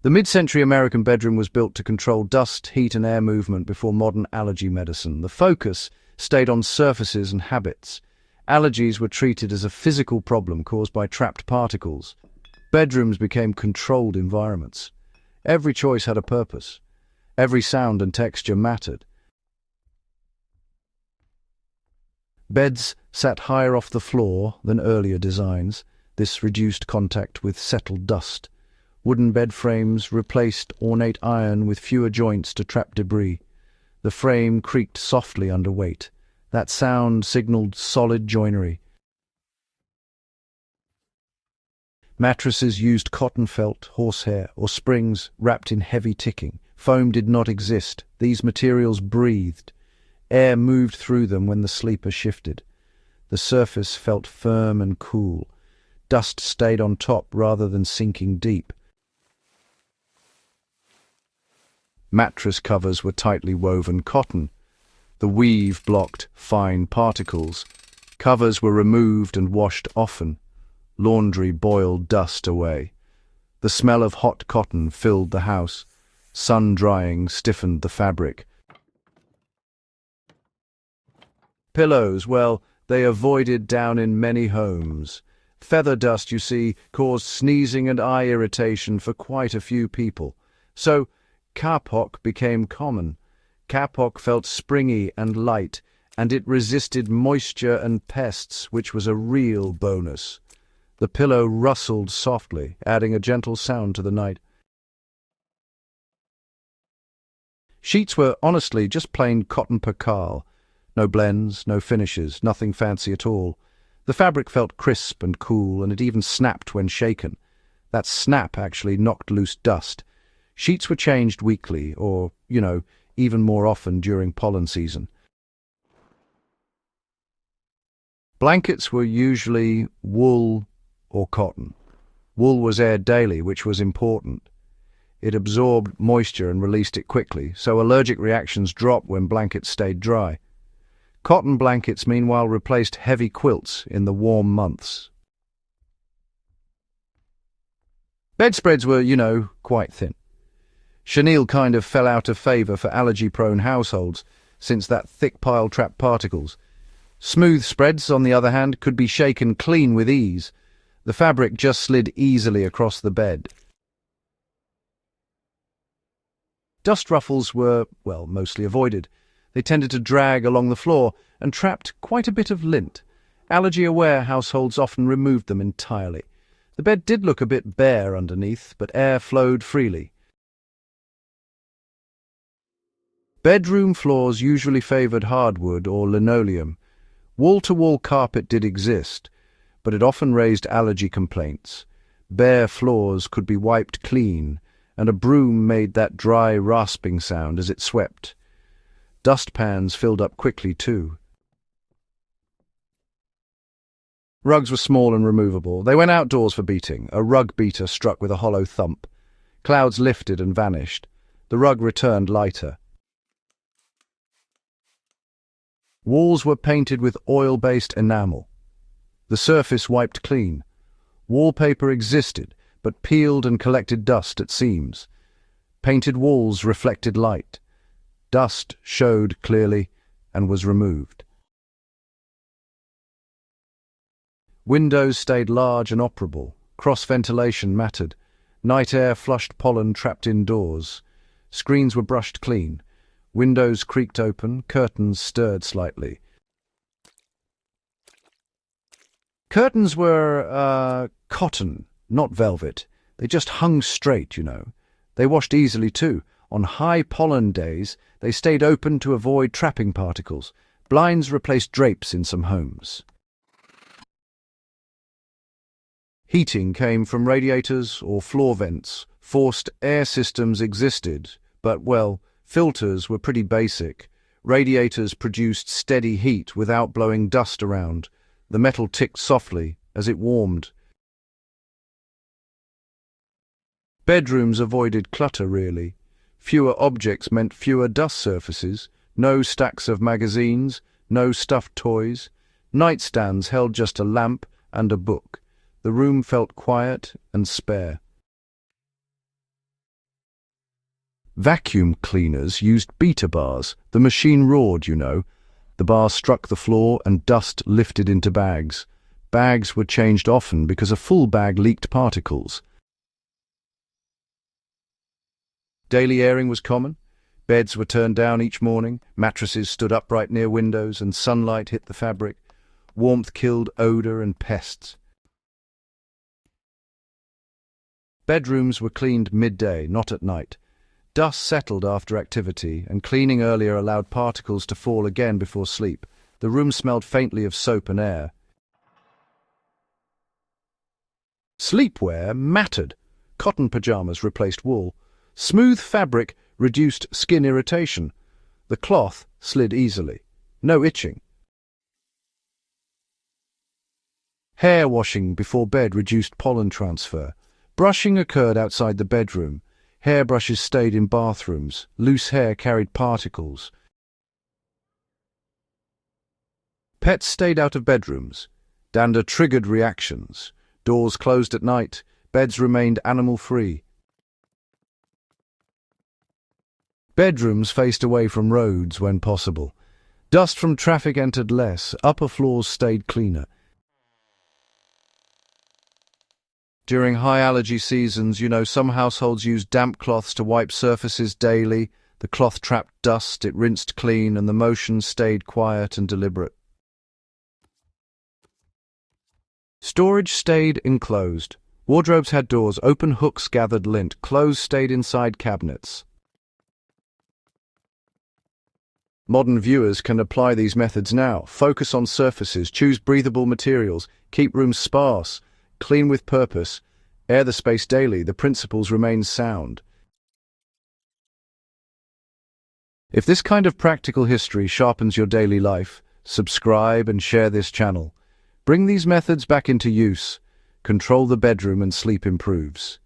The mid-century American bedroom was built to control dust, heat and air movement before modern allergy medicine. The focus stayed on surfaces and habits. Allergies were treated as a physical problem caused by trapped particles. Bedrooms became controlled environments. Every choice had a purpose. Every sound and texture mattered. Beds sat higher off the floor than earlier designs. This reduced contact with settled dust. Wooden bed frames replaced ornate iron with fewer joints to trap debris. The frame creaked softly under weight. That sound signaled solid joinery. Mattresses used cotton felt, horsehair, or springs wrapped in heavy ticking. Foam did not exist. These materials breathed. Air moved through them when the sleeper shifted. The surface felt firm and cool. Dust stayed on top rather than sinking deep. Mattress covers were tightly woven cotton. The weave blocked fine particles. Covers were removed and washed often. Laundry boiled dust away. The smell of hot cotton filled the house. Sun drying stiffened the fabric. Pillows, well, they avoided down in many homes. Feather dust, you see, caused sneezing and eye irritation for quite a few people. So kapok became common. Kapok felt springy and light, and it resisted moisture and pests, which was a real bonus. The pillow rustled softly, adding a gentle sound to the night. Sheets were honestly just plain cotton percale. No blends, no finishes, nothing fancy at all. The fabric felt crisp and cool, and it even snapped when shaken. That snap actually knocked loose dust. Sheets were changed weekly, or, even more often during pollen season. Blankets were usually wool or cotton. Wool was aired daily, which was important. It absorbed moisture and released it quickly, so allergic reactions dropped when blankets stayed dry. Cotton blankets, meanwhile, replaced heavy quilts in the warm months. Bedspreads were, quite thin. Chenille kind of fell out of favour for allergy-prone households, since that thick pile trapped particles. Smooth spreads, on the other hand, could be shaken clean with ease. The fabric just slid easily across the bed. Dust ruffles were, mostly avoided. They tended to drag along the floor and trapped quite a bit of lint. Allergy-aware households often removed them entirely. The bed did look a bit bare underneath, but air flowed freely. Bedroom floors usually favoured hardwood or linoleum. Wall-to-wall carpet did exist, but it often raised allergy complaints. Bare floors could be wiped clean, and a broom made that dry, rasping sound as it swept. Dustpans filled up quickly too. Rugs were small and removable. They went outdoors for beating. A rug beater struck with a hollow thump. Clouds lifted and vanished. The rug returned lighter. Walls were painted with oil-based enamel. The surface wiped clean. Wallpaper existed, but peeled and collected dust at seams. Painted walls reflected light. Dust showed clearly and was removed. Windows stayed large and operable. Cross-ventilation mattered. Night air flushed pollen trapped indoors. Screens were brushed clean. Windows creaked open, curtains stirred slightly. Curtains were, cotton, not velvet. They just hung straight, They washed easily too. On high pollen days, they stayed open to avoid trapping particles. Blinds replaced drapes in some homes. Heating came from radiators or floor vents. Forced air systems existed, but, filters were pretty basic. Radiators produced steady heat without blowing dust around. The metal ticked softly as it warmed. Bedrooms avoided clutter, really. Fewer objects meant fewer dust surfaces. No stacks of magazines, no stuffed toys. Nightstands held just a lamp and a book. The room felt quiet and spare. Vacuum cleaners used beta bars. The machine roared, you know. The bars struck the floor and dust lifted into bags. Bags were changed often because a full bag leaked particles. Daily airing was common. Beds were turned down each morning, mattresses stood upright near windows, and sunlight hit the fabric. Warmth killed odor and pests. Bedrooms were cleaned midday, not at night. Dust settled after activity, and cleaning earlier allowed particles to fall again before sleep. The room smelled faintly of soap and air. Sleepwear mattered. Cotton pajamas replaced wool. Smooth fabric reduced skin irritation. The cloth slid easily. No itching. Hair washing before bed reduced pollen transfer. Brushing occurred outside the bedroom. Hairbrushes stayed in bathrooms. Loose hair carried particles. Pets stayed out of bedrooms. Dander triggered reactions. Doors closed at night. Beds remained animal-free. Bedrooms faced away from roads when possible. Dust from traffic entered less. Upper floors stayed cleaner. During high allergy seasons, some households used damp cloths to wipe surfaces daily. The cloth trapped dust, it rinsed clean, and the motion stayed quiet and deliberate. Storage stayed enclosed. Wardrobes had doors. Open hooks gathered lint. Clothes stayed inside cabinets. Modern viewers can apply these methods now. Focus on surfaces. Choose breathable materials. Keep rooms sparse. Clean with purpose. Air the space daily. The principles remain sound. If this kind of practical history sharpens your daily life, subscribe and share this channel. Bring these methods back into use. Control the bedroom and sleep improves.